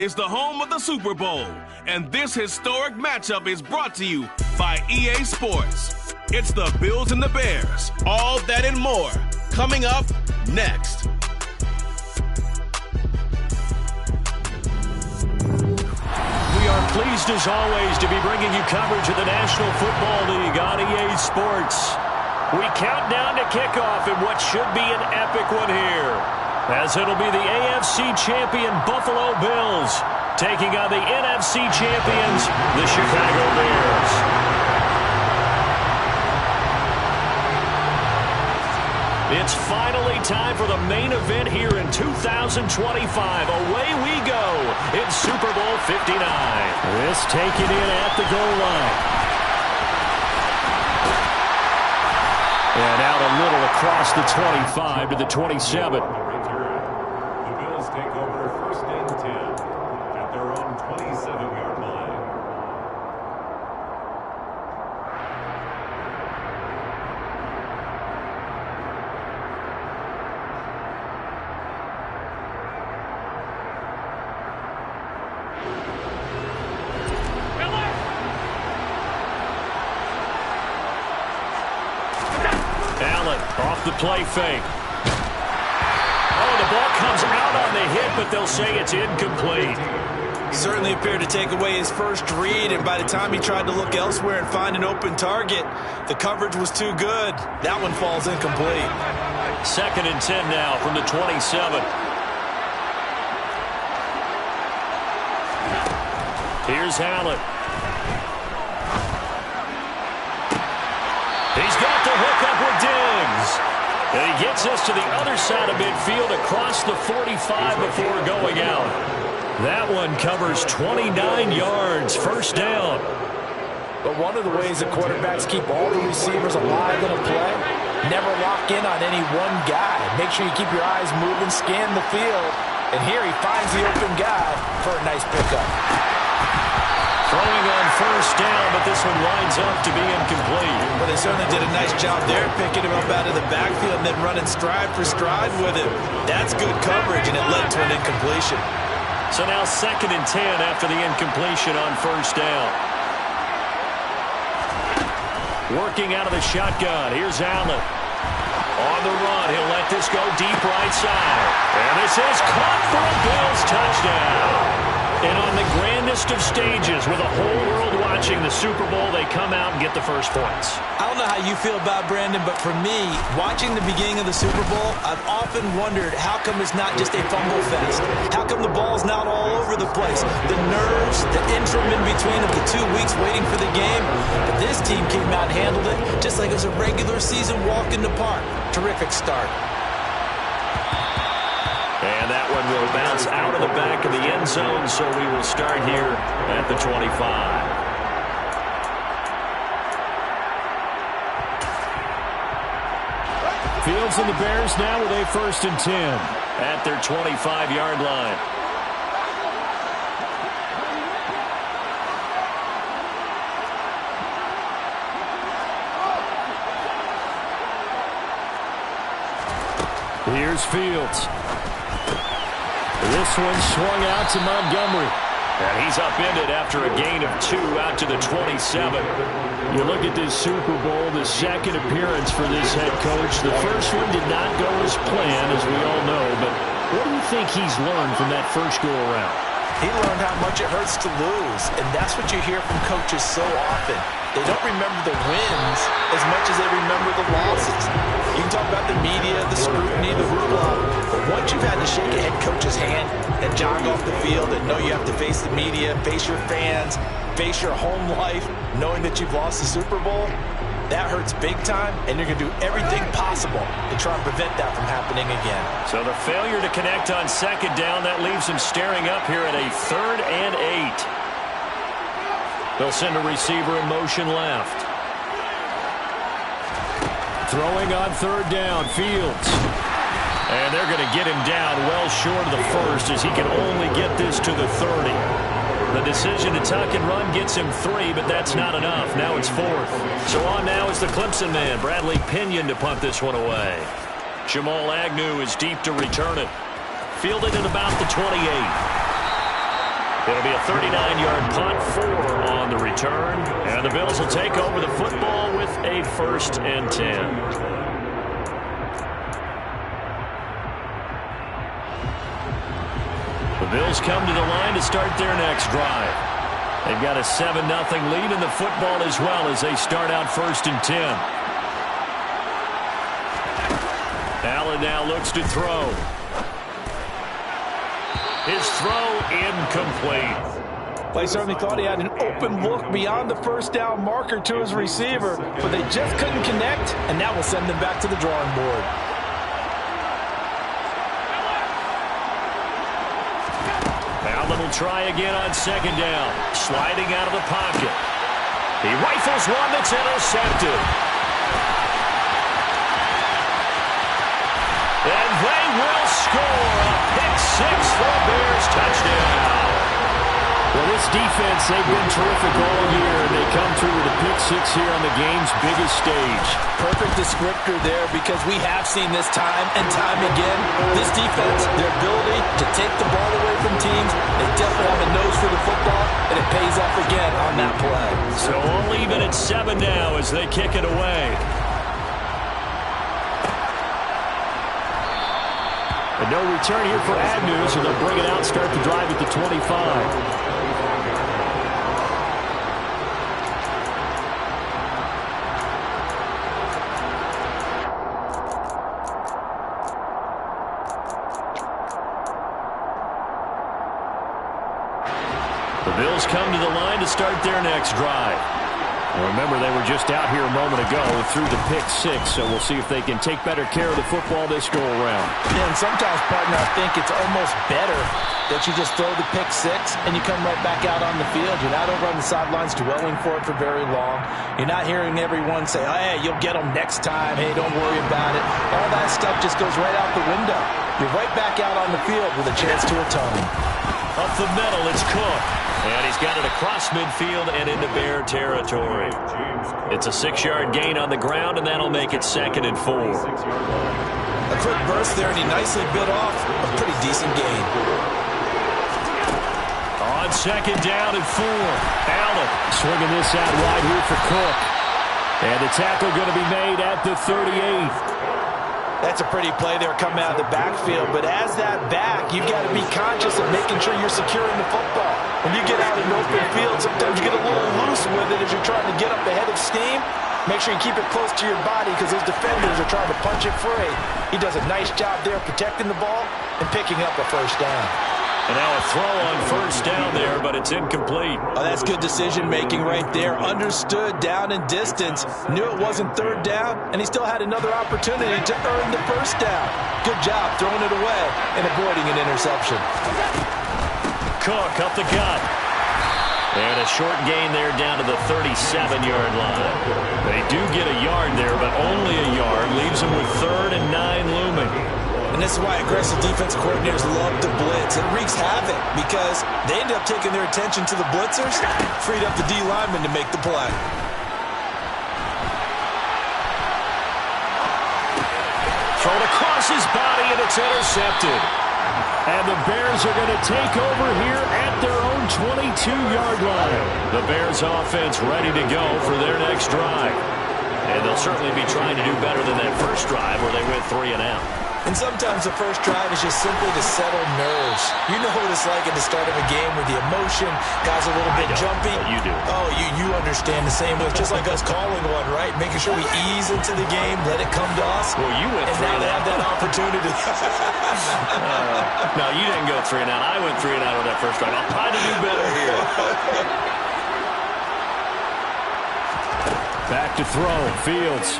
is the home of the Super Bowl, and this historic matchup is brought to you by EA Sports. It's the Bills and the Bears. All that and more coming up next. We are pleased as always to be bringing you coverage of the National Football League on EA Sports. We count down to kickoff in what should be an epic one here, as it'll be the AFC champion Buffalo Bills taking on the NFC champions, the Chicago Bears. It's finally time for the main event here in 2025. Away we go in Super Bowl 59. This taken in at the goal line. And out a little across the 25 to the 27. The Bills take over 1st and 10 at their own 27-yard line. Allen off the play fake. Oh, the ball comes out on the hit, but they'll say it's incomplete. Certainly appeared to take away his first read, and by the time he tried to look elsewhere and find an open target, the coverage was too good. That one falls incomplete. 2nd and 10 now from the 27. Here's Allen. He's got the hook up with Diggs. And he gets us to the other side of midfield across the 45 before going out. That one covers 29 yards, 1st down. But one of the ways that quarterbacks keep all the receivers alive in a play, never lock in on any one guy. Make sure you keep your eyes moving, scan the field. And here he finds the open guy for a nice pickup. Throwing on 1st down, but this one winds up to be incomplete. Well, they certainly did a nice job there, picking him up out of the backfield and then running stride for stride with him. That's good coverage, and it led to an incompletion. So now 2nd and 10 after the incompletion on 1st down. Working out of the shotgun. Here's Allen. On the run, he'll let this go deep right side. And this is caught for a Bills touchdown. And on the grandest of stages, with the whole world watching the Super Bowl, they come out and get the first points. I don't know how you feel about Brandon, but for me, watching the beginning of the Super Bowl, I've often wondered how come it's not just a fumble fest? How come the ball's not all over the place? The nerves, the interim in between of the 2 weeks waiting for the game. But this team came out and handled it just like it was a regular season walk in the park. Terrific start. And that one will bounce out of the back of the end zone, so we will start here at the 25. Fields and the Bears now with a 1st and 10 at their 25-yard line. Here's Fields. This one swung out to Montgomery. And he's upended after a gain of 2 out to the 27. You look at this Super Bowl, the 2nd appearance for this head coach. The first one did not go as planned, as we all know. But what do you think he's learned from that first go-around? He learned how much it hurts to lose, and that's what you hear from coaches so often. They don't remember the wins as much as they remember the losses. You can talk about the media, the scrutiny, the hoopla, but once you've had to shake a head coach's hand and jog off the field and know you have to face the media, face your fans, face your home life, knowing that you've lost the Super Bowl, that hurts big time, and you're going to do everything possible to try and prevent that from happening again. So the failure to connect on 2nd down, that leaves him staring up here at a 3rd and 8. They'll send a receiver in motion left. Throwing on 3rd down, Fields. And they're going to get him down well short of the first, as he can only get this to the 30. The decision to tuck and run gets him 3, but that's not enough. Now it's 4th. So on now is the Clemson man, Bradley Pinion, to punt this one away. Jamal Agnew is deep to return it. Fielded at about the 28. It'll be a 39-yard punt, 4 on the return. And the Bills will take over the football with a 1st and 10. The Bills come to the line to start their next drive. They've got a 7-0 lead in the football as well as they start out 1st and 10. Allen now looks to throw. His throw incomplete. They certainly thought he had an open look beyond the first down marker to his receiver, but they just couldn't connect, and that will send them back to the drawing board. Allen will try again on 2nd down. Sliding out of the pocket. He rifles one that's intercepted. And they will score a pick-6 for a Bears touchdown. Well, this defense, they've been terrific all year, and they come through with a pick-6 here on the game's biggest stage. Perfect descriptor there, because we have seen this time and time again. This defense, their ability to take the ball away from teams, they definitely have a nose for the football, and it pays off again on that play. So all even at 7 now as they kick it away. And no return here for Agnew, so they'll bring it out, start the drive at the 25. The Bills come to the line to start their next drive. Well, remember, they were just out here a moment ago through the pick-6, so we'll see if they can take better care of the football this go-around. Yeah, and sometimes, partner, I think it's almost better that you just throw the pick-6 and you come right back out on the field. You're not over on the sidelines dwelling for it for very long. You're not hearing everyone say, oh, hey, you'll get them next time. Hey, don't worry about it. All that stuff just goes right out the window. You're right back out on the field with a chance to atone. Up the middle, it's Cook. And he's got it across midfield and into Bear territory. It's a 6-yard gain on the ground, and that'll make it 2nd and 4. A quick burst there, and he nicely bit off a pretty decent gain. On 2nd down and 4. Allen swinging this out wide here for Cook. And the tackle going to be made at the 38. That's a pretty play there coming out of the backfield. But as that back, you've got to be conscious of making sure you're securing the football. When you get out in open field, sometimes you get a little loose with it as you're trying to get up ahead of steam. Make sure you keep it close to your body because those defenders are trying to punch it free. He does a nice job there protecting the ball and picking up a 1st down. And now a throw on 1st down there, but it's incomplete. Oh, that's good decision-making right there. Understood down and distance. Knew it wasn't 3rd down, and he still had another opportunity to earn the 1st down. Good job throwing it away and avoiding an interception. Cook up the gut. And a short gain there down to the 37-yard line. They do get a yard there, but only a yard. Leaves them with 3rd and 9 looming. And this is why aggressive defensive coordinators love to blitz. It wreaks havoc because they end up taking their attention to the blitzers, freed up the D lineman to make the play. Thrown across his body, and it's intercepted. And the Bears are going to take over here at their own 22-yard line. The Bears offense ready to go for their next drive. And they'll certainly be trying to do better than that first drive where they went 3 and out. And sometimes the first drive is just simply to settle nerves. You know what it's like at the start of a game with the emotion, guys a little bit jumpy. You do. Oh, you understand the same way. It's just like us calling one, right? Making sure we ease into the game, let it come to us. Well, you went 3 and out. And now they have that opportunity. No, you didn't go 3 and out. I went 3 and out on that first drive. I'll try to do better here. Back to throw. Fields.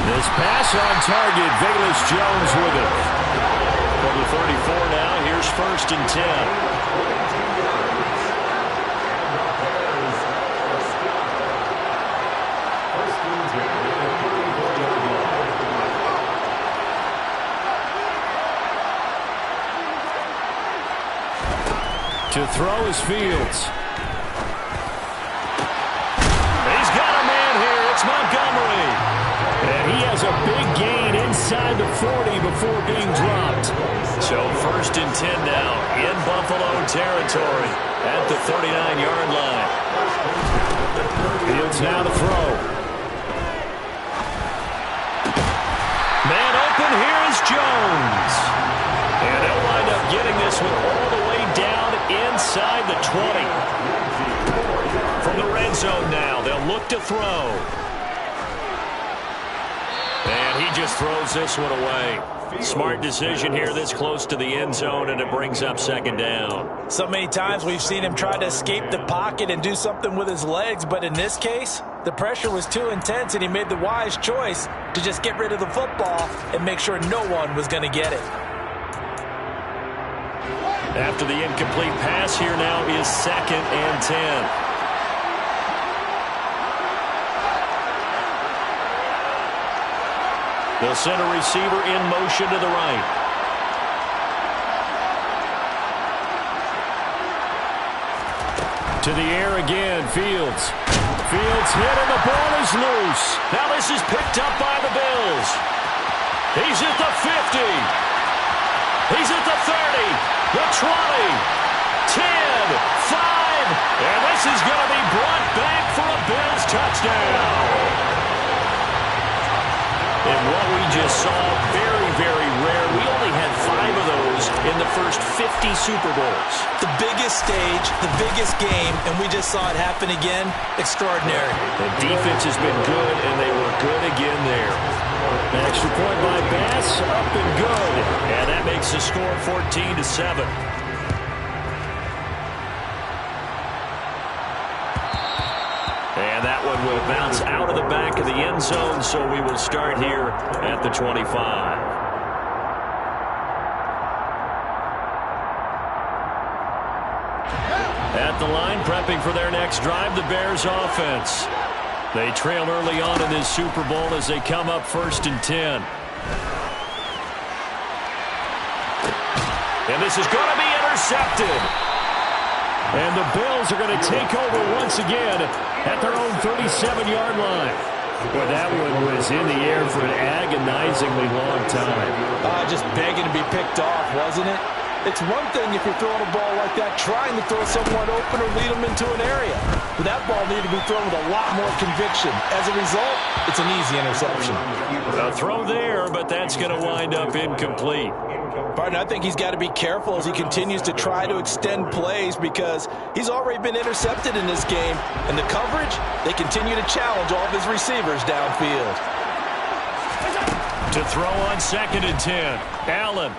This pass on target. Velus Jones with it. From the 34 now, here's 1st and 10. To throw is Fields. He's got a man here. It's Montgomery. And he has a big gain inside the 40 before being dropped. So 1st and 10 now in Buffalo territory at the 39-yard line. Fields now to throw. Man open, here is Jones. And they'll wind up getting this one all the way down inside the 20. From the red zone now, they'll look to throw. And he just throws this one away. Smart decision here this close to the end zone, and it brings up 2nd down. So many times we've seen him try to escape the pocket and do something with his legs, but in this case, the pressure was too intense, and he made the wise choice to just get rid of the football and make sure no one was going to get it. After the incomplete pass, here now is 2nd and 10. They'll send a receiver in motion to the right. To the air again, Fields. Fields hit and the ball is loose. Now this is picked up by the Bills. He's at the 50. He's at the 30, the 20, 10, 5, and this is going to be brought back for a Bills touchdown. And what we just saw, very, very rare. We only had 5 of those in the first 50 Super Bowls. The biggest stage, the biggest game, and we just saw it happen again. Extraordinary. The defense has been good, and they were good again there. An extra point by Bass, up and good. And that makes the score 14-7. And that one will bounce out of the back of the end zone, so we will start here at the 25. At the line, prepping for their next drive, the Bears offense. They trail early on in this Super Bowl as they come up 1st and 10. And this is going to be intercepted. And the Bills are going to take over once again at their own 37-yard line. Well, that one was in the air for an agonizingly long time. Just begging to be picked off, wasn't it? It's one thing if you're throwing a ball like that, trying to throw someone open or lead them into an area. But that ball needed to be thrown with a lot more conviction. As a result, it's an easy interception. A throw there, but that's going to wind up incomplete. Barton, I think he's got to be careful as he continues to try to extend plays because he's already been intercepted in this game. And the coverage, they continue to challenge all of his receivers downfield. To throw on 2nd and 10, Allen.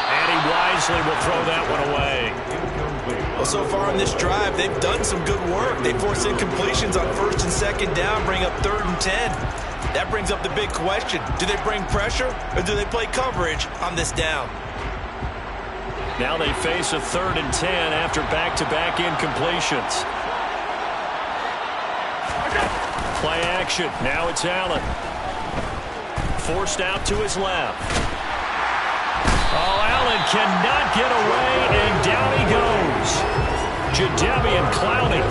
And he wisely will throw that one away. Well, so far in this drive, they've done some good work. They force incompletions on 1st and 2nd down, bring up 3rd and 10. That brings up the big question. Do they bring pressure or do they play coverage on this down? Now they face a 3rd and 10 after back-to-back incompletions. Play action. Now it's Allen. Forced out to his left. Oh, Allen cannot get away, and down he goes. Jadeveon Clowney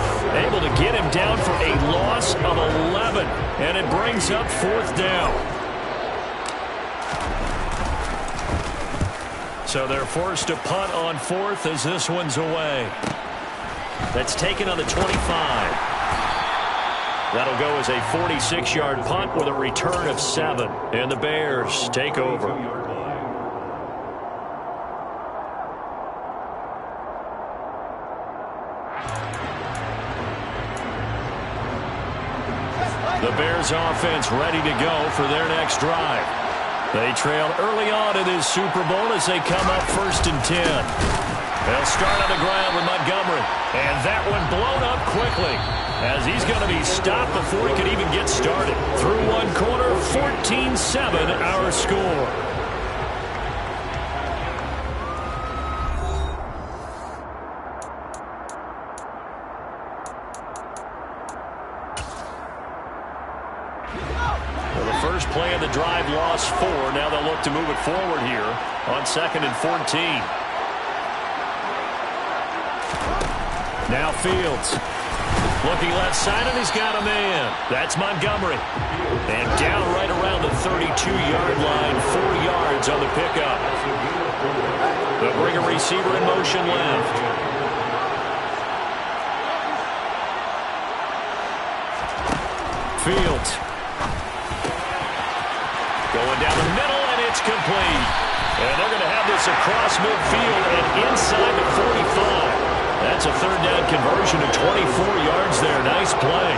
able to get him down for a loss of 11, and it brings up 4th down. So they're forced to punt on 4th as this one's away. That's taken on the 25. That'll go as a 46-yard punt with a return of 7, and the Bears take over. The Bears offense ready to go for their next drive. They trail early on in this Super Bowl as they come up 1st and 10. They'll start on the ground with Montgomery. And that one blown up quickly as he's going to be stopped before he can even get started. Through one quarter, 14-7 our score. First play of the drive, lost 4. Now they'll look to move it forward here on 2nd and 14. Now Fields. Looking left side, and he's got a man. That's Montgomery. And down right around the 32-yard line, 4 yards on the pickup. They'll bring a receiver in motion left. Fields. Going down the middle, and it's complete. And they're going to have this across midfield and inside the 45. That's a third down conversion of 24 yards there. Nice play.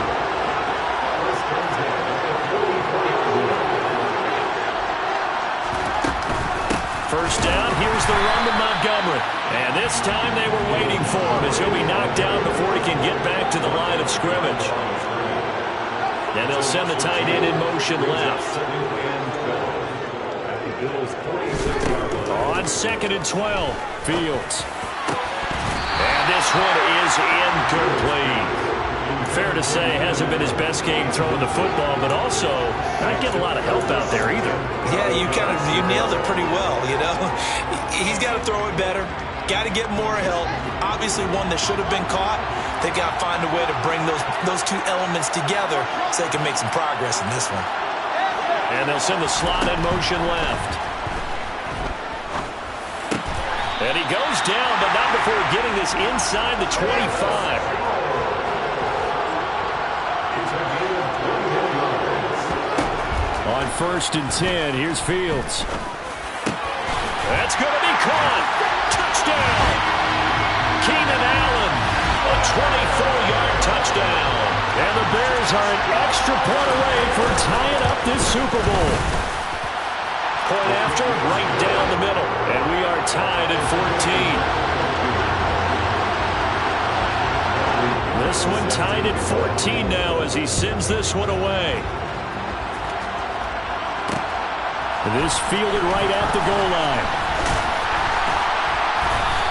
First down, here's the run to Montgomery. And this time they were waiting for him as he'll be knocked down before he can get back to the line of scrimmage. And they'll send the tight end in motion left. On 2nd and 12, Fields. And this one is incomplete. Fair to say, hasn't been his best game throwing the football, but also not getting a lot of help out there either. Yeah, you nailed it pretty well, you know. He's got to throw it better. Got to get more help. Obviously one that should have been caught. They got to find a way to bring those two elements together so they can make some progress in this one. And they'll send the slot in motion left. And he goes down, but not before getting this inside the 25. On 1st and 10, here's Fields. That's going to be caught. Touchdown. Keenan Allen, a 24-yard touchdown. And the Bears are an extra point away from tying up this Super Bowl. Point after, right down the middle. And we are tied at 14. This one tied at 14 now as he sends this one away. This fielded right at the goal line.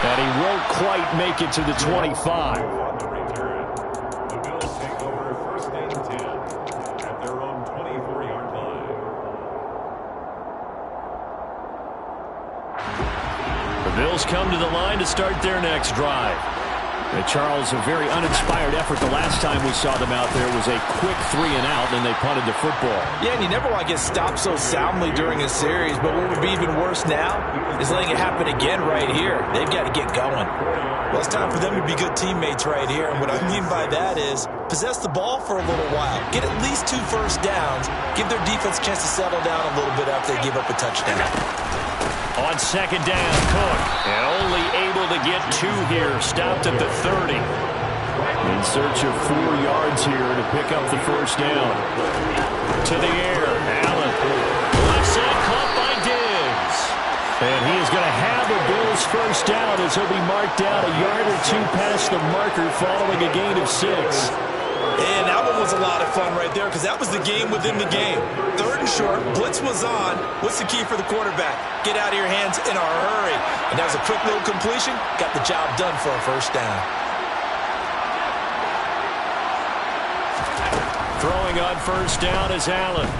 And he won't quite make it to the 25. The Bills take over 1st and 10 at their own 24-yard line. The Bills come to the line to start their next drive. Charles, a very uninspired effort the last time we saw them out there was a quick 3-and-out, and they punted the football. Yeah, and you never want to get stopped so soundly during a series, but what would be even worse now is letting it happen again right here. They've got to get going. Well, it's time for them to be good teammates right here, and what I mean by that is possess the ball for a little while, get at least 2 first downs, give their defense a chance to settle down a little bit after they give up a touchdown. On 2nd down, Cook, and only able to get 2 here, stopped at the 30. In search of 4 yards here to pick up the first down. To the air, Allen. Left side caught by Diggs. And he is going to have the Bills first down as he'll be marked down a yard or 2 past the marker following a gain of 6. And that one was a lot of fun right there because that was the game within the game. 3rd and short, blitz was on. What's the key for the quarterback? Get out of your hands in a hurry. And that was a quick little completion. Got the job done for a first down. Throwing on first down is Allen.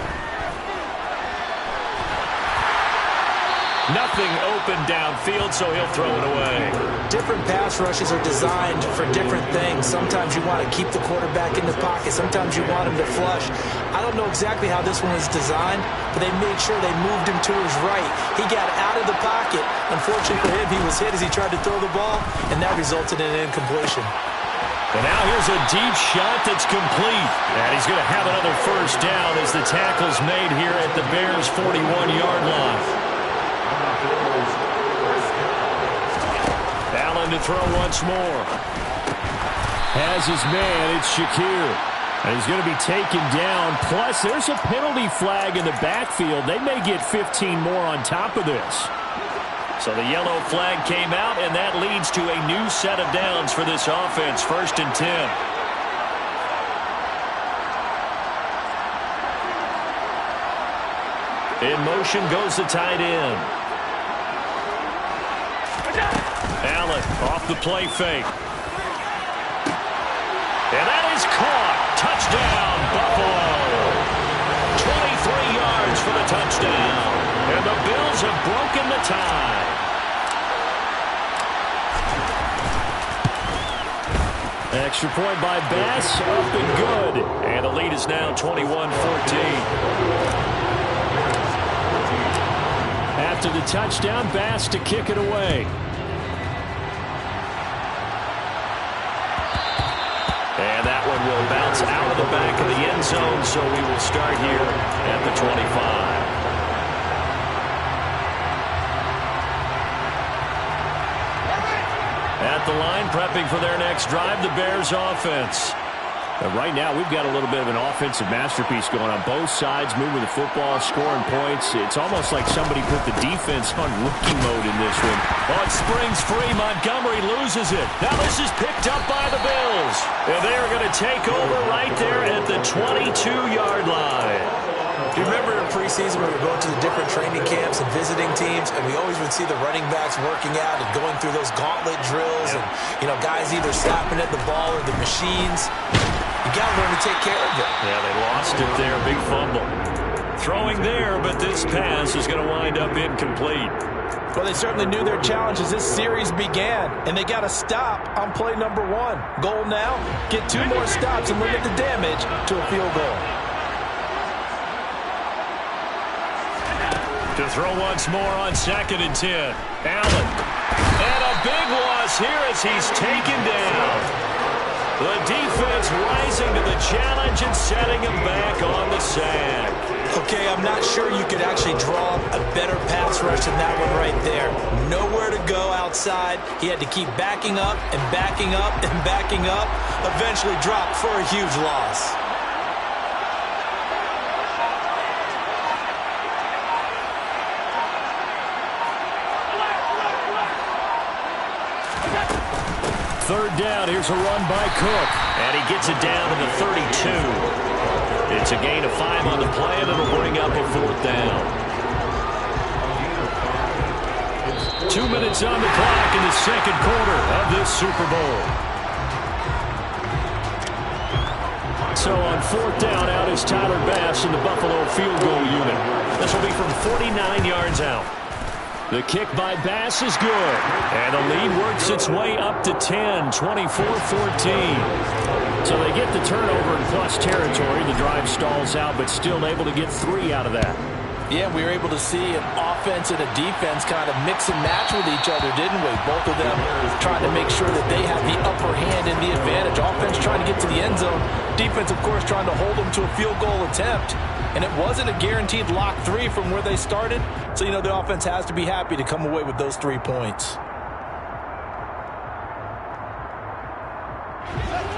Nothing open downfield, so he'll throw it away. Different pass rushes are designed for different things. Sometimes you want to keep the quarterback in the pocket. Sometimes you want him to flush. I don't know exactly how this one was designed, but they made sure they moved him to his right. He got out of the pocket. Unfortunately for him, he was hit as he tried to throw the ball, and that resulted in an incompletion. And now here's a deep shot that's complete. And he's going to have another first down as the tackle's made here at the Bears' 41-yard line. Allen to throw once more. Has his man, it's Shakir. And he's going to be taken down. Plus, there's a penalty flag in the backfield. They may get 15 more on top of this. So the yellow flag came out, and that leads to a new set of downs for this offense. 1st and 10. In motion goes the tight end. Allen off the play fake. And that is caught. Touchdown, Buffalo. 23 yards for the touchdown. And the Bills have broken the tie. Extra point by Bass, up and good. And the lead is now 21-14. After the touchdown, Bass to kick it away. And that one will bounce out of the back of the end zone, so we will start here at the 25. At the line, prepping for their next drive, the Bears offense. Right now, we've got a little bit of an offensive masterpiece going on both sides, moving the football, scoring points. It's almost like somebody put the defense on rookie mode in this one. Oh, it springs free. Montgomery loses it. Now this is picked up by the Bills. And they are going to take over right there at the 22-yard line. Do you remember in preseason when we were going to the different training camps and visiting teams, and we always would see the running backs working out and going through those gauntlet drills, and, you know, guys either slapping at the ball or the machines. You got to learn to take care of it. Yeah, they lost it there. Big fumble. Throwing there, but this pass is going to wind up incomplete. Well, they certainly knew their challenge as this series began, and they got to stop on play number 1. Goal now, get 2 more stops and limit the damage to a field goal. To throw once more on 2nd and 10. Allen. And a big loss here as he's taken down. The defense rising to the challenge and setting him back on the sack. Okay, I'm not sure you could actually draw a better pass rush than that one right there. Nowhere to go outside. He had to keep backing up and backing up and backing up. Eventually dropped for a huge loss. Third down, here's a run by Cook. And he gets it down to the 32. It's a gain of 5 on the play, and it'll bring up a 4th down. 2 minutes on the clock in the second quarter of this Super Bowl. So on 4th down, out is Tyler Bass in the Buffalo field goal unit. This will be from 49 yards out. The kick by Bass is good. And the lead works its way up to 10, 24-14. So they get the turnover in plus territory. The drive stalls out, but still able to get 3 out of that. Yeah, we were able to see an offense and a defense kind of mix and match with each other, didn't we? Both of them trying to make sure that they have the upper hand and the advantage. Offense trying to get to the end zone. Defense, of course, trying to hold them to a field goal attempt. And it wasn't a guaranteed lock 3 from where they started. So, you know, the offense has to be happy to come away with those 3 points.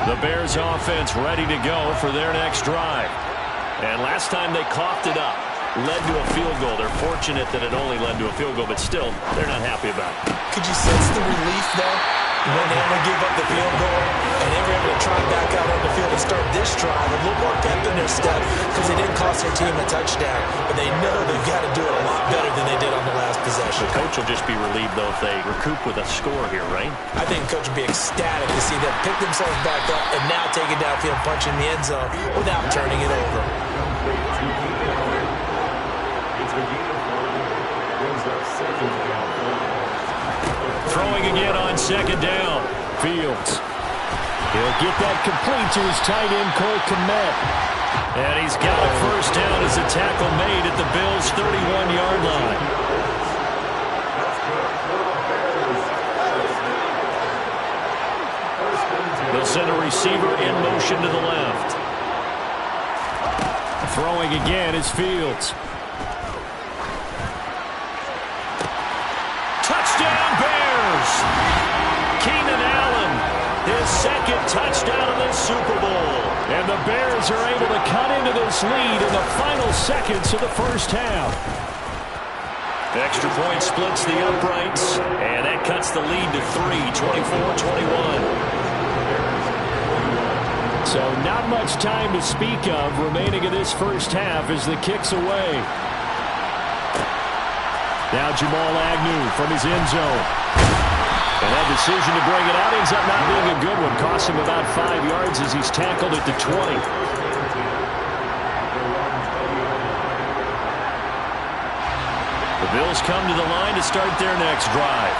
The Bears offense ready to go for their next drive. And last time they coughed it up, led to a field goal. They're fortunate that it only led to a field goal, but still, they're not happy about it. Could you sense the relief, though, when they only gave up the field goal and they were able to try back out on the field and start this drive a little more pep in their step because they didn't cost their team a touchdown, but they know they've got to do it a lot better than they did on the last possession. The coach will just be relieved, though, if they recoup with a score here, right? I think the coach would be ecstatic to see them pick themselves back up and now take it downfield, punch in the end zone without turning it over. Throwing again on 2nd down. Fields. He'll get that complete to his tight end, Cole Kmet. And he's got a first down as a tackle made at the Bills' 31-yard line. They'll send a receiver in motion to the left. Throwing again is Fields. Touchdown Bears! Keenan Allen, his 2nd touchdown of this Super Bowl. And the Bears are able to cut into this lead in the final seconds of the first half. Extra point splits the uprights, and that cuts the lead to 3, 24-21. So not much time to speak of remaining in this first half as the kick's away. Now Jamal Agnew from his end zone. And that decision to bring it out ends up not being a good one. Cost him about 5 yards as he's tackled at the 20. The Bills come to the line to start their next drive.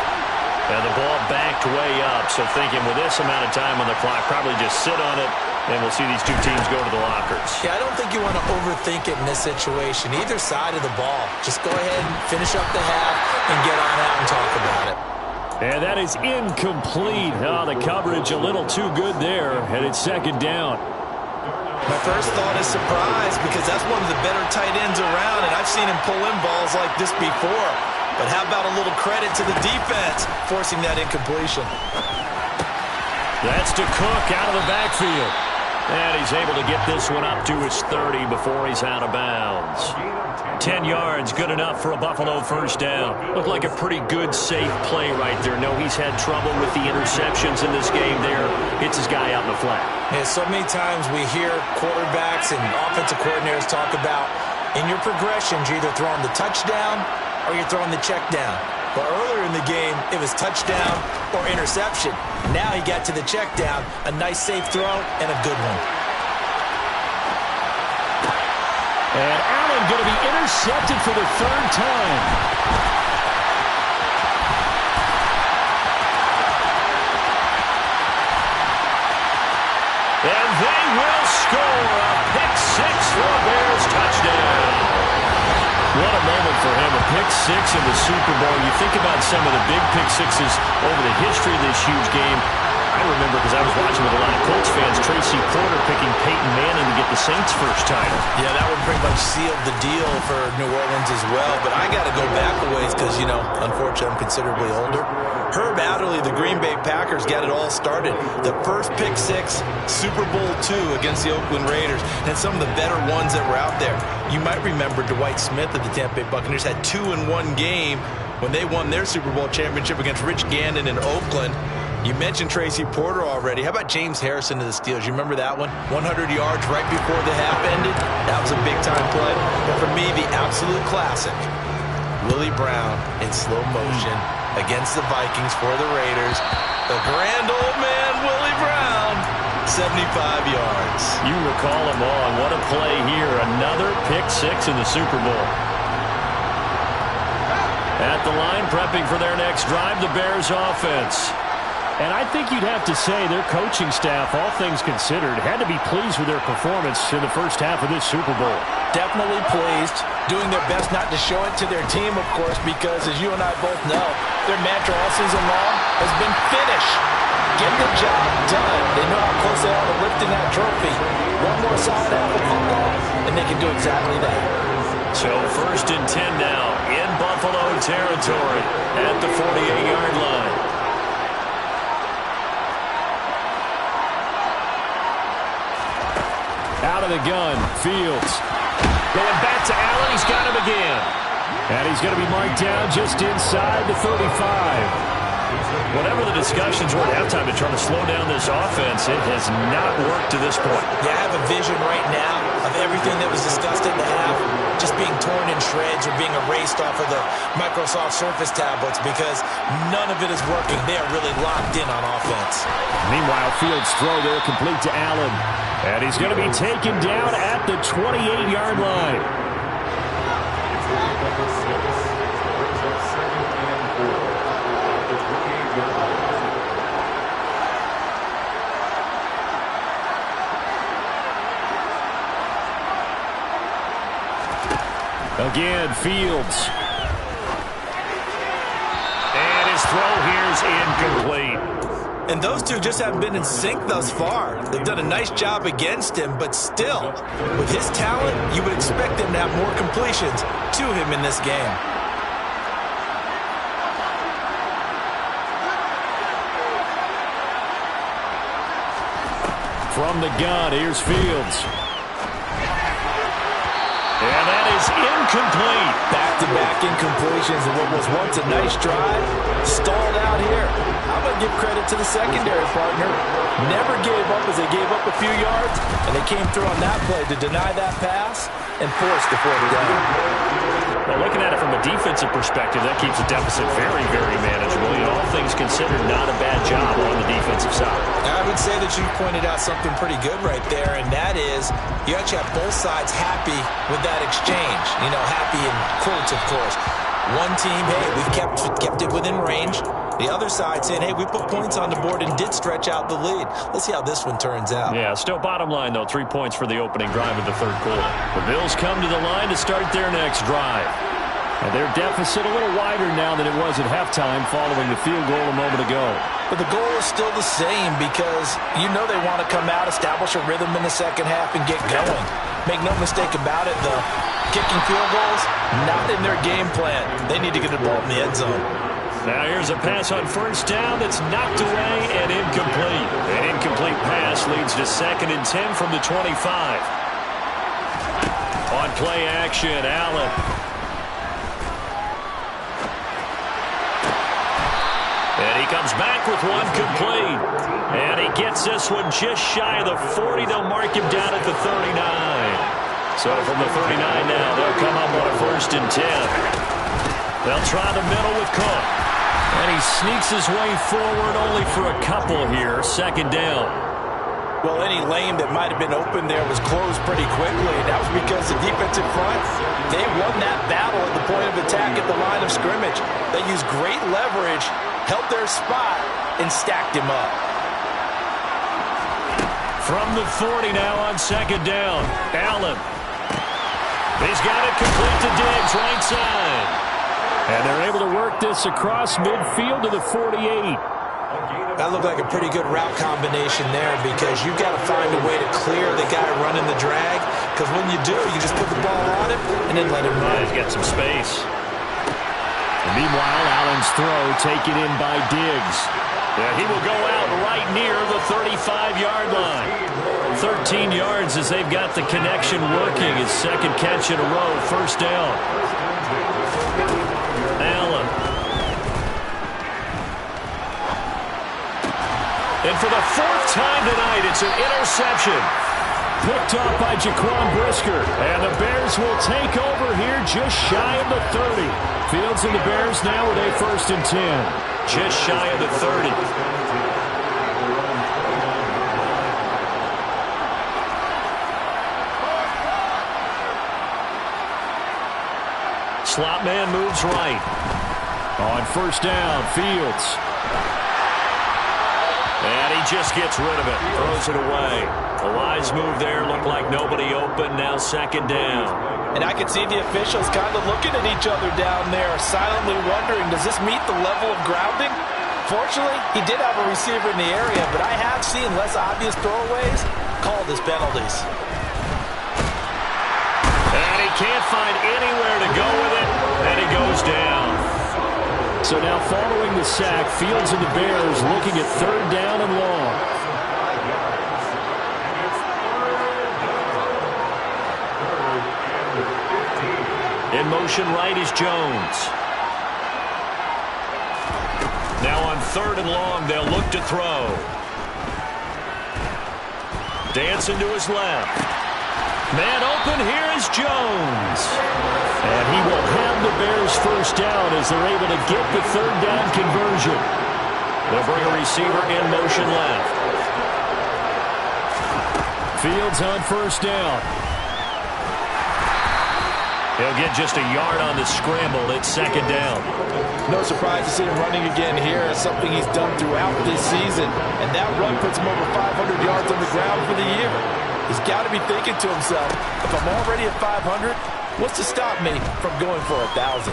And the ball backed way up, so thinking with this amount of time on the clock, probably just sit on it, and we'll see these two teams go to the lockers. Yeah, I don't think you want to overthink it in this situation. Either side of the ball. Just go ahead and finish up the half and get on out and talk about it. And that is incomplete. Oh, the coverage a little too good there, and it's second down. My first thought is surprise because that's one of the better tight ends around, and I've seen him pull in balls like this before. But how about a little credit to the defense forcing that incompletion? That's to Cook out of the backfield. And he's able to get this one up to his 30 before he's out of bounds. 10 yards, good enough for a Buffalo first down. Looked like a pretty good, safe play right there. No, he's had trouble with the interceptions in this game there. Hits his guy out in the flat. Yeah, so many times we hear quarterbacks and offensive coordinators talk about in your progressions, you're either throwing the touchdown or you're throwing the check down. But earlier in the game, it was touchdown or interception. Now he got to the check down, a nice safe throw and a good one. And Allen going to be intercepted for the third time. And they will score a pick six for a Bears touchdown. What a moment for him, a pick six in the Super Bowl. You think about some of the big pick sixes over the history of this huge game. I remember because I was watching with a lot of Colts fans, Tracy Porter picking Peyton Manning to get the Saints' first title. Yeah, that would pretty much seal the deal for New Orleans as well. But I got to go back a ways because, you know, unfortunately I'm considerably older. Herb Adderley, the Green Bay Packers, got it all started. The first pick six, Super Bowl II against the Oakland Raiders, and some of the better ones that were out there. You might remember Dwight Smith of the Tampa Bay Buccaneers had 2-in-1 game when they won their Super Bowl championship against Rich Gannon in Oakland. You mentioned Tracy Porter already. How about James Harrison of the Steelers? You remember that one? 100 yards right before the half ended. That was a big-time play. But for me, the absolute classic, Willie Brown in slow motion against the Vikings for the Raiders. The grand old man, Willie Brown, 75 yards. You recall them all, and what a play here. Another pick six in the Super Bowl. At the line, prepping for their next drive, the Bears offense. And I think you'd have to say their coaching staff, all things considered, had to be pleased with their performance in the first half of this Super Bowl. Definitely pleased, doing their best not to show it to their team, of course, because as you and I both know, their mantra all season long has been finish. Get the job done. They know how close they are to lifting that trophy. One more solid half of football, and they can do exactly that. So first and 10 now in Buffalo territory at the 48-yard line. Out of the gun, Fields. Going back to Allen, he's got him again. And he's going to be marked down just inside the 35. Whatever the discussions were at halftime to try to slow down this offense, it has not worked to this point. Yeah, I have a vision right now of everything that was discussed in the half just being torn in shreds or being erased off of the Microsoft Surface tablets because none of it is working. They are really locked in on offense. Meanwhile, Fields' throw there complete to Allen. And he's going to be taken down at the 28-yard line. Again, Fields. And his throw here's incomplete. And those two just haven't been in sync thus far. They've done a nice job against him, but still, with his talent, you would expect him to have more completions to him in this game. From the gun, here's Fields. And that is incomplete. Back-to-back incompletions of what was once a nice drive. Stalled out here. I'm going to give credit to the secondary partner. Never gave up as they gave up a few yards, and they came through on that play to deny that pass and force the fourth down. Well, looking at it from a defensive perspective, that keeps the deficit very, very manageable. You know, all things considered, not a bad job on the defensive side. I would say that you pointed out something pretty good right there, and that is you actually have both sides happy with that exchange. You know, happy in quotes, of course. One team, hey, we've kept it within range. The other side saying, hey, we put points on the board and did stretch out the lead. Let's see how this one turns out. Yeah, still bottom line, though, 3 points for the opening drive of the third quarter. The Bills come to the line to start their next drive. And their deficit a little wider now than it was at halftime following the field goal a moment ago. But the goal is still the same because you know they want to come out, establish a rhythm in the second half, and get going. Make no mistake about it, though. Kicking field goals, not in their game plan. They need to get the ball in the end zone. Now here's a pass on first down that's knocked away and incomplete. An incomplete pass leads to 2nd and 10 from the 25. On play action, Allen. And he comes back with one complete. And he gets this one just shy of the 40. They'll mark him down at the 39. So from the 39 now, they'll come up on a 1st and 10. They'll try the middle with Cook. And he sneaks his way forward only for a couple here. 2nd down. Well, any lane that might have been open there was closed pretty quickly. And that was because the defensive front, they won that battle at the point of attack at the line of scrimmage. They used great leverage, held their spot, and stacked him up. From the 40 now on 2nd down. Allen. He's got it complete to Diggs, right side. And they're able to work this across midfield to the 48. That looked like a pretty good route combination there because you've got to find a way to clear the guy running the drag because when you do, you just put the ball on him and then let him run. He's got some space. And meanwhile, Allen's throw taken in by Diggs. Yeah, he will go out right near the 35-yard line. 13 yards as they've got the connection working. His 2nd catch in a row, 1st down. Allen. And for the 4th time tonight, it's an interception. Picked off by Jaquan Brisker. And the Bears will take over here just shy of the 30. Fields and the Bears now with a 1st and 10. Just shy of the 30. Slot man moves right. On 1st down, Fields. And he just gets rid of it. Throws it away. The wise move there. Looked like nobody open. Now 2nd down. And I can see the officials kind of looking at each other down there, silently wondering, does this meet the level of grounding? Fortunately, he did have a receiver in the area, but I have seen less obvious throwaways called as penalties. And he can't find anywhere to go with it, and he goes down. So now following the sack, Fields and the Bears looking at 3rd down and long. In motion right is Jones. Now on 3rd and long, they'll look to throw. Dancing to his left. Man open, here is Jones. And he will have the Bears 1st down as they're able to get the 3rd down conversion. They'll bring a receiver in motion left. Fields on 1st down. He'll get just a yard on the scramble. It's 2nd down. No surprise to see him running again here. It's something he's done throughout this season. And that run puts him over 500 yards on the ground for the year. He's got to be thinking to himself, if I'm already at 500, what's to stop me from going for 1,000?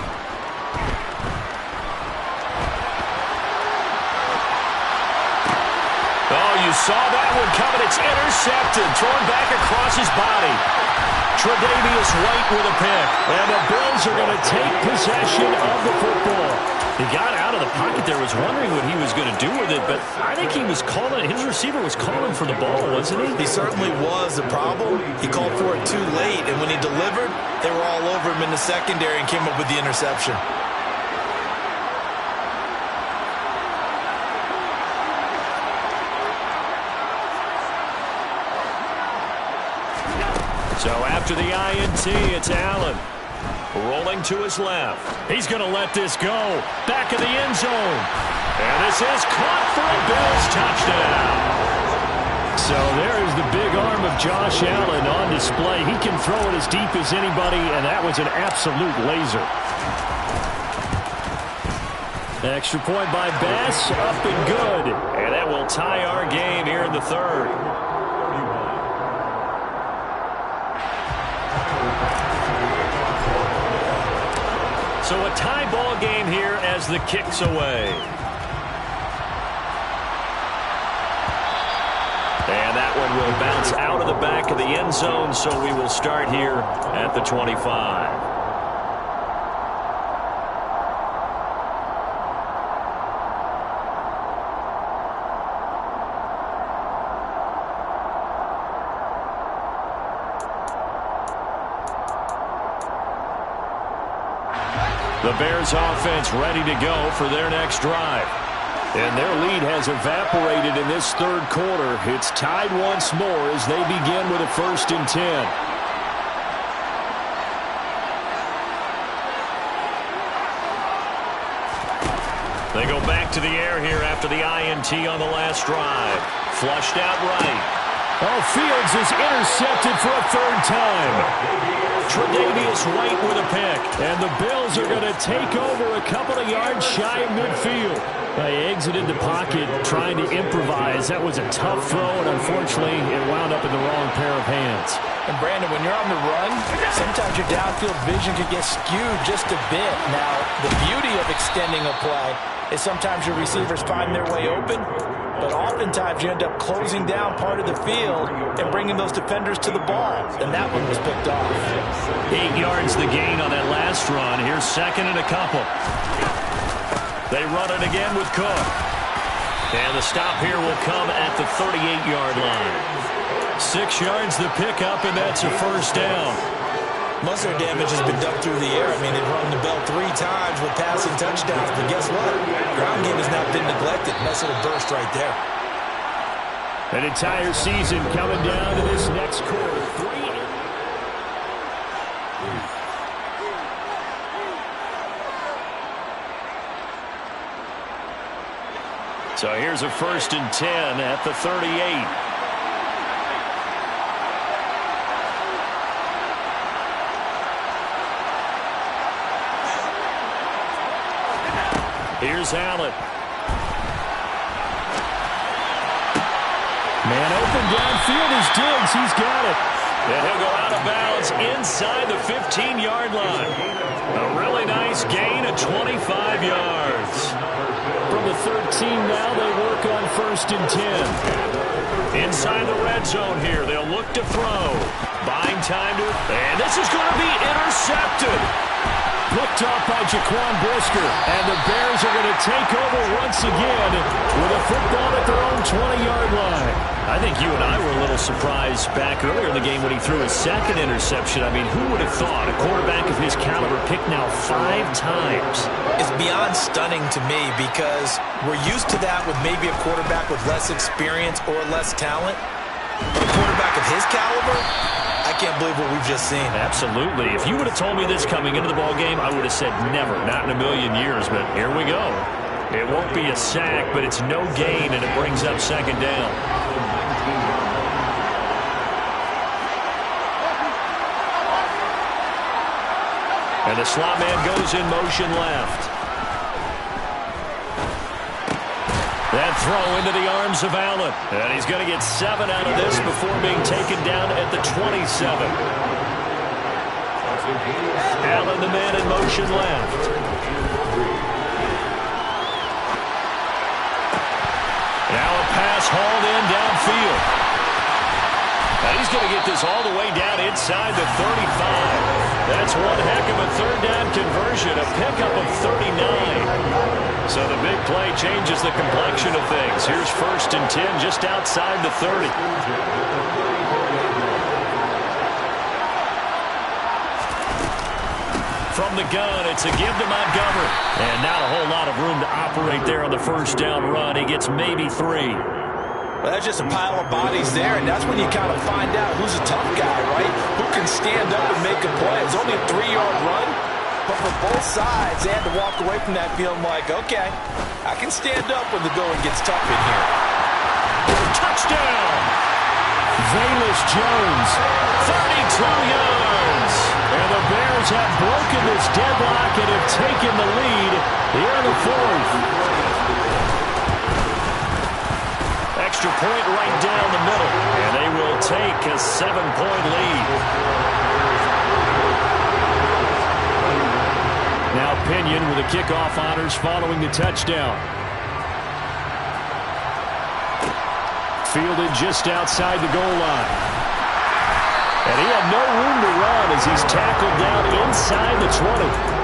Oh, you saw that one coming. It's intercepted. Thrown back across his body. Tre'Davious White with a pick. And the Bills are going to take possession of the football. He got out of the pocket there, was wondering what he was going to do with it, but I think he was calling, his receiver was calling for the ball, wasn't he? He certainly was. The problem, he called for it too late, and when he delivered, they were all over him in the secondary and came up with the interception. So after the INT, it's Allen. Rolling to his left. He's going to let this go. Back in the end zone. And this is caught for a Bills touchdown. So there's the big arm of Josh Allen on display. He can throw it as deep as anybody, and that was an absolute laser. Extra point by Bass, up and good. And that will tie our game here in the third. So a tie ball game here as the kick's away. And that one will bounce out of the back of the end zone, so we will start here at the 25. The Bears offense ready to go for their next drive. And their lead has evaporated in this third quarter. It's tied once more as they begin with a 1st and 10. They go back to the air here after the INT on the last drive. Flushed out right. Oh, Fields is intercepted for a 3rd time. Tre'Davious White with a pick. And the Bills are going to take over a couple of yards shy of midfield. They exited the pocket trying to improvise. That was a tough throw, and unfortunately, it wound up in the wrong pair of hands. And, Brandon, when you're on the run, sometimes your downfield vision can get skewed just a bit. Now, the beauty of extending a play is sometimes your receivers find their way open, but oftentimes you end up closing down part of the field and bringing those defenders to the ball. And that one was picked off. 8 yards the gain on that last run. Here's 2nd and a couple. They run it again with Cook. And the stop here will come at the 38-yard line. 6 yards the pickup, and that's a 1st down. Most of their damage has been done through the air. I mean, they've rung the bell 3 times with passing touchdowns. But guess what? Ground game has not been neglected. Nice little burst right there. An entire season coming down to this next quarter. 3. So here's a 1st and 10 at the 38. Here's Allen. Man open downfield is Diggs. He's got it. And he'll go out of bounds inside the 15-yard line. A really nice gain of 25 yards. From the 13 now, they work on 1st and 10. Inside the red zone here, they'll look to throw. Buying time to, and this is going to be intercepted. Picked off by Jaquan Brisker. And the Bears are going to take over once again with a football at their own 20-yard line. I think you and I were a little surprised back earlier in the game when he threw his 2nd interception. I mean, who would have thought a quarterback of his caliber picked now 5 times? It's beyond stunning to me because we're used to that with maybe a quarterback with less experience or less talent. But a quarterback of his caliber, I can't believe what we've just seen. Absolutely. If you would have told me this coming into the ball game, I would have said never, not in a million years. But here we go. It won't be a sack, but it's no gain, and it brings up 2nd down. And the slot man goes in motion left. That throw into the arms of Allen. And he's going to get 7 out of this before being taken down at the 27. Allen, the man in motion left. Now a pass hauled in downfield. Now he's going to get this all the way down inside the 35. That's one heck of a 3rd down conversion, a pickup of 39. So the big play changes the complexion of things. Here's 1st and 10 just outside the 30. From the gun, it's a give to Montgomery. And not a whole lot of room to operate there on the 1st down run. He gets maybe 3. Well, that's just a pile of bodies there, and that's when you kind of find out who's a tough guy, right? Who can stand up and make a play. It's only a 3-yard run, but for both sides, they had to walk away from that feeling like, okay, I can stand up when the going gets tough in here. Touchdown! Velus Jones, 32 yards. And the Bears have broken this deadlock and have taken the lead here in the fourth. Extra point right down the middle, and they will take a 7-point lead. Now Pinion with the kickoff honors following the touchdown. Fielded just outside the goal line. And he had no room to run as he's tackled down inside the 20.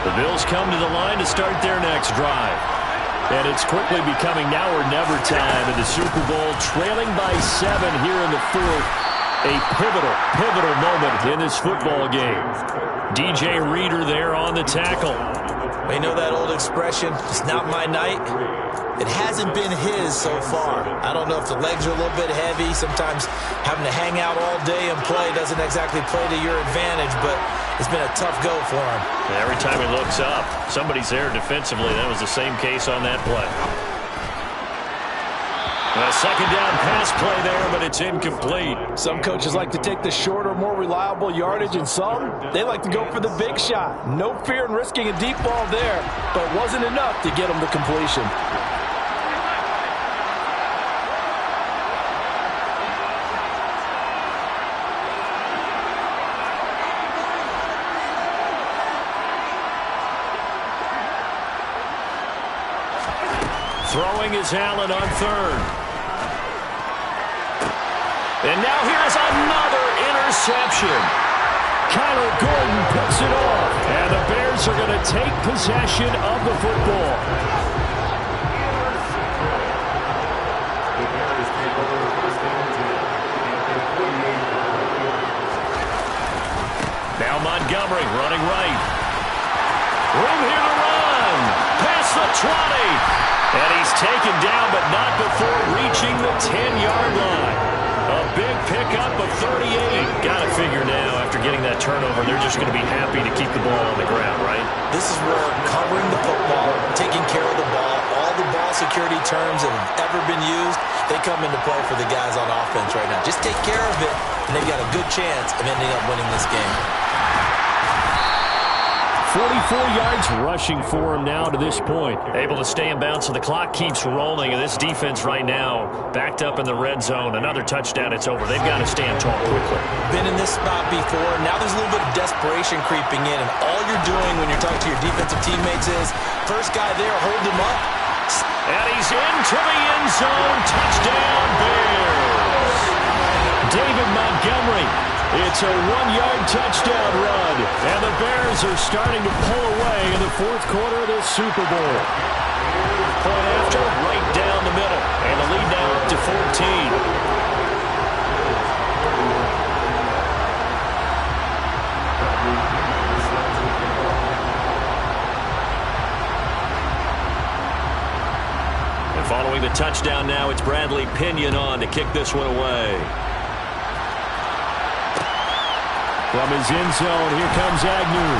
The Bills come to the line to start their next drive. And it's quickly becoming now or never time in the Super Bowl, trailing by 7 here in the fourth. A pivotal moment in this football game. DJ Reader there on the tackle. You know that old expression, it's not my night? It hasn't been his so far. I don't know if the legs are a little bit heavy. Sometimes having to hang out all day and play doesn't exactly play to your advantage, but it's been a tough go for him. And every time he looks up, somebody's there defensively. That was the same case on that play. A second down pass play there, but it's incomplete. Some coaches like to take the shorter, more reliable yardage, and some, they like to go for the big shot. No fear in risking a deep ball there, but it wasn't enough to get them to completion. Throwing is Allen on third. And now here's another interception. Kyler Gordon picks it off. And the Bears are going to take possession of the football. Now Montgomery running right. Room here to run. Past the 20. And he's taken down, but not before reaching the 10-yard line. A big pickup of 38. Got to figure now, after getting that turnover, they're just going to be happy to keep the ball on the ground, right? This is where covering the football, taking care of the ball, all the ball security terms that have ever been used, they come into play for the guys on offense right now. Just take care of it, and they've got a good chance of ending up winning this game. 44 yards rushing for him now to this point. Able to stay in bounds, so the clock keeps rolling. And this defense right now backed up in the red zone. Another touchdown, it's over. They've got to stand tall quickly. Been in this spot before. Now there's a little bit of desperation creeping in. And all you're doing when you're talking to your defensive teammates is, first guy there, hold him up. And he's into the end zone. Touchdown, Bears. David Montgomery. It's a 1-yard touchdown run, and the Bears are starting to pull away in the fourth quarter of this Super Bowl. Point after, right down the middle, and the lead now up to 14. And following the touchdown now, it's Bradley Pinion on to kick this one away. From his end zone, here comes Agnew.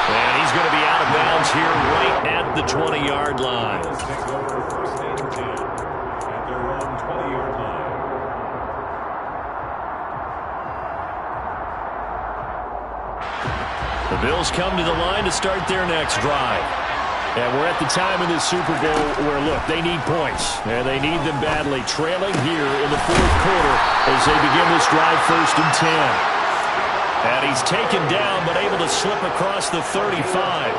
And he's going to be out of bounds here right at the 20-yard line. Take over first and 10 at their own 20-yard line. The Bills come to the line to start their next drive. And we're at the time in this Super Bowl where, look, they need points. And they need them badly. Trailing here in the fourth quarter as they begin this drive first and 10. And he's taken down but able to slip across the 35.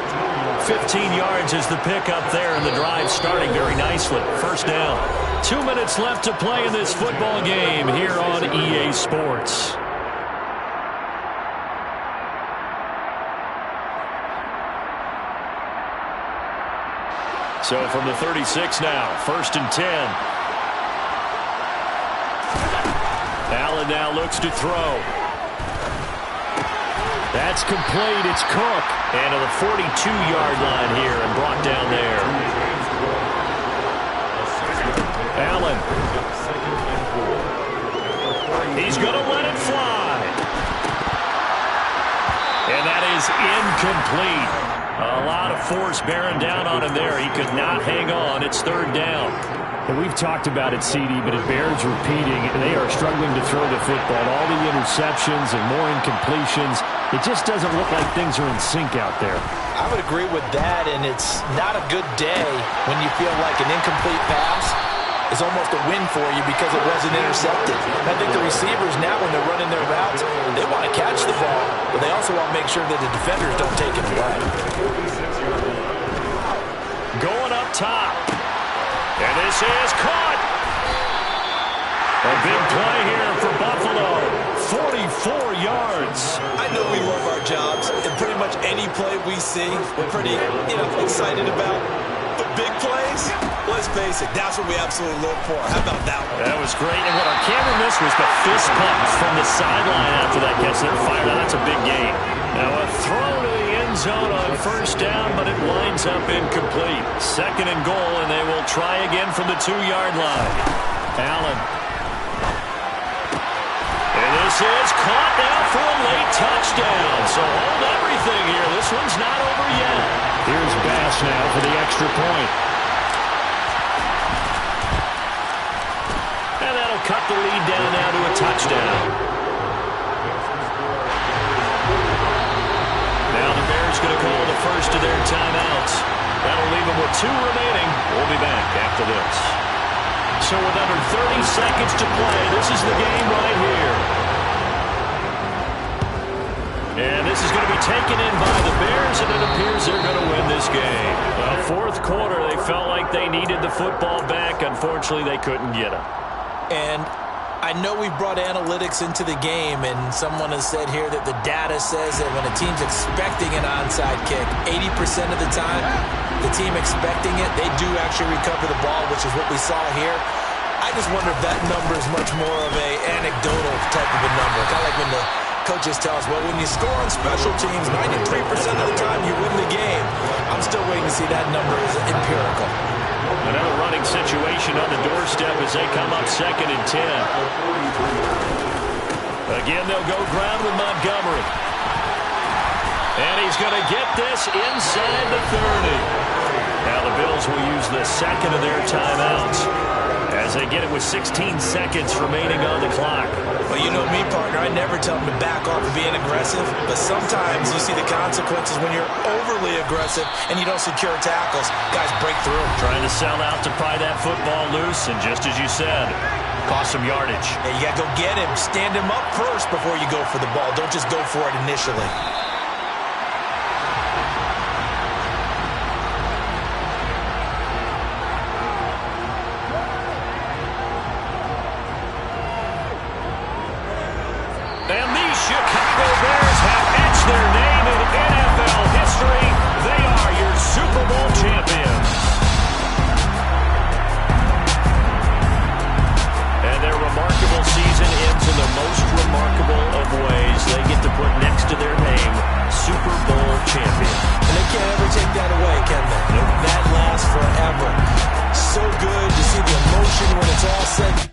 15 yards is the pickup there, and the drive starting very nicely. First down. 2 minutes left to play in this football game here on EA Sports. So from the 36 now, first and 10. Allen now looks to throw. That's complete. It's Cook. And to the 42-yard line here and brought down there. Allen. He's going to let it fly. And that is incomplete. A lot of force bearing down on him there. He could not hang on. It's third down. And we've talked about it, CD, but it bears repeating. They are struggling to throw the football. All the interceptions and more incompletions. It just doesn't look like things are in sync out there. I would agree with that, and it's not a good day when you feel like an incomplete pass is almost a win for you because it wasn't intercepted. And I think the receivers now, when they're running their routes, they want to catch the ball, but they also want to make sure that the defenders don't take it away. Going up top. And this is caught. A big play here for Buffalo. 44 yards. I know we love our jobs, and pretty much any play we see, we're pretty, excited about. But big plays, let's face it, that's what we absolutely look for. How about that one? That was great. And what our camera missed was the fist pump from the sideline after that catch. They're fired out. That's a big gain. Now a throw to the end zone on first down, but it winds up incomplete. Second and goal, and they will try again from the 2-yard line. Allen. And this is caught now for a late touchdown. So hold everything here. This one's not over yet. Here's Bass now for the extra point. And that'll cut the lead down now to a touchdown. Now the Bears going to call the first of their timeouts. That'll leave them with 2 remaining. We'll be back after this. So with under 30 seconds to play, this is the game right here. And this is going to be taken in by the Bears, and it appears they're going to win this game. Well, fourth quarter, they felt like they needed the football back. Unfortunately, they couldn't get it. And I know we brought analytics into the game, and someone has said here that the data says that when a team's expecting an onside kick, 80% of the time, the team expecting it, they do actually recover the ball, which is what we saw here. I just wonder if that number is much more of a anecdotal type of a number. Kind of like when the coaches tell us, well, when you score on special teams, 93% of the time you win the game. I'm still waiting to see that number is empirical. Another running situation on the doorstep as they come up 2nd and 10. Again, they'll go ground with Montgomery. And he's going to get this inside the 30. Now the Bills will use the second of their timeouts as they get it with 16 seconds remaining on the clock. Well, you know me, partner. I never tell them to back off of being aggressive, but sometimes you see the consequences when you're overly aggressive and you don't secure tackles. Guys break through. Trying to sell out to pry that football loose, and just as you said, cost some yardage. Yeah, you got to go get him. Stand him up first before you go for the ball. Don't just go for it initially. And the Chicago Bears have etched their name in NFL history. They are your Super Bowl champions. And their remarkable season ends in the most remarkable of ways. They get to put next to their name, Super Bowl champion. And they can't ever take that away, can they? Nope. That lasts forever. So good to see the emotion when it's all said.